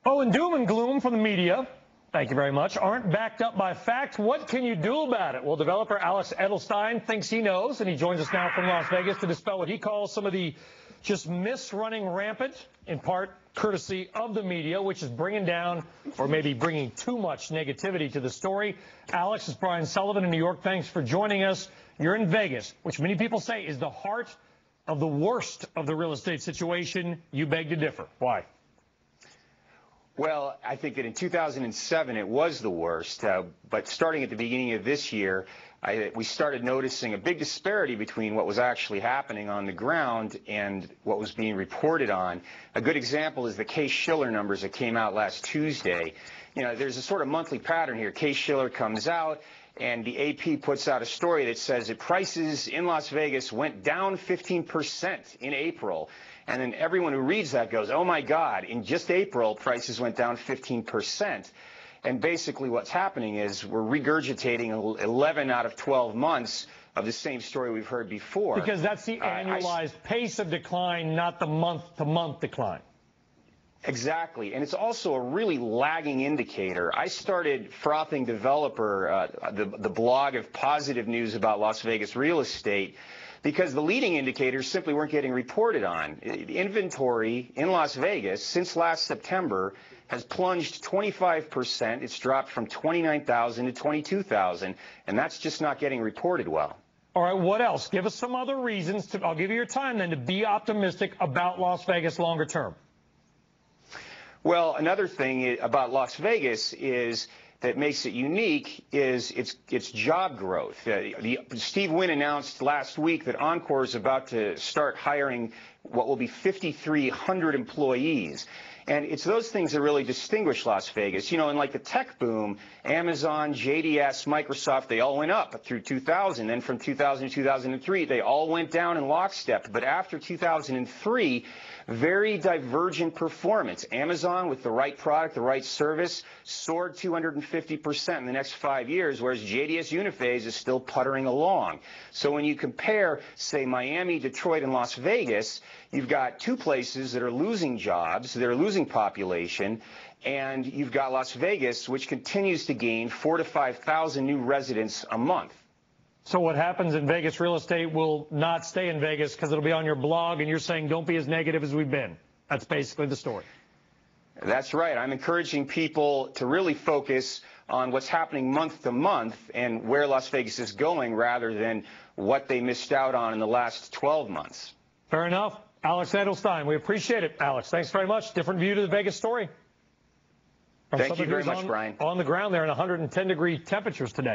Oh, and doom and gloom from the media, thank you very much, aren't backed up by fact. What can you do about it? Well, developer Alex Edelstein thinks he knows, and he joins us now from Las Vegas to dispel what he calls some of the just myths running rampant, in part courtesy of the media, which is bringing down or maybe bringing too much negativity to the story. Alex, it's Brian Sullivan in New York. Thanks for joining us. You're in Vegas, which many people say is the heart of the worst of the real estate situation. You beg to differ. Why? Well, I think that in 2007 it was the worst, but starting at the beginning of this year, we started noticing a big disparity between what was actually happening on the ground and what was being reported on. A good example is the Case-Shiller numbers that came out last Tuesday. You know, there's a sort of monthly pattern here. Case-Shiller comes out, and the AP puts out a story that says that prices in Las Vegas went down 15% in April. And then everyone who reads that goes, oh, my God, in just April, prices went down 15%. And basically what's happening is we're regurgitating 11 out of 12 months of the same story we've heard before. Because that's the annualized pace of decline, not the month-to-month decline. Exactly. And it's also a really lagging indicator. I started Frothing Developer, the blog of positive news about Las Vegas real estate, because the leading indicators simply weren't getting reported on. The inventory in Las Vegas since last September has plunged 25%. It's dropped from 29,000 to 22,000, and that's just not getting reported well. All right, what else? Give us some other reasons. I'll give you your time then to be optimistic about Las Vegas longer term. Well, another thing about Las Vegas is that makes it unique is its job growth. Steve Wynn announced last week that Encore is about to start hiring what will be 5,300 employees. And it's those things that really distinguish Las Vegas. You know, in like the tech boom, Amazon, JDS, Microsoft, they all went up through 2000. Then from 2000 to 2003, they all went down in lockstep. But after 2003, very divergent performance. Amazon, with the right product, the right service, soared 250% in the next 5 years, whereas JDS Uniphase is still puttering along. So when you compare, say, Miami, Detroit, and Las Vegas, you've got two places that are losing jobs, that are losing population, and you've got Las Vegas, which continues to gain 4,000 to 5,000 new residents a month. So what happens in Vegas real estate will not stay in Vegas because it'll be on your blog, and you're saying don't be as negative as we've been. That's basically the story. That's right. I'm encouraging people to really focus on what's happening month to month and where Las Vegas is going rather than what they missed out on in the last 12 months. Fair enough. Alex Edelstein, we appreciate it. Alex, thanks very much. Different view to the Vegas story. Thank you very much, Brian. On the ground there in 110-degree temperatures today.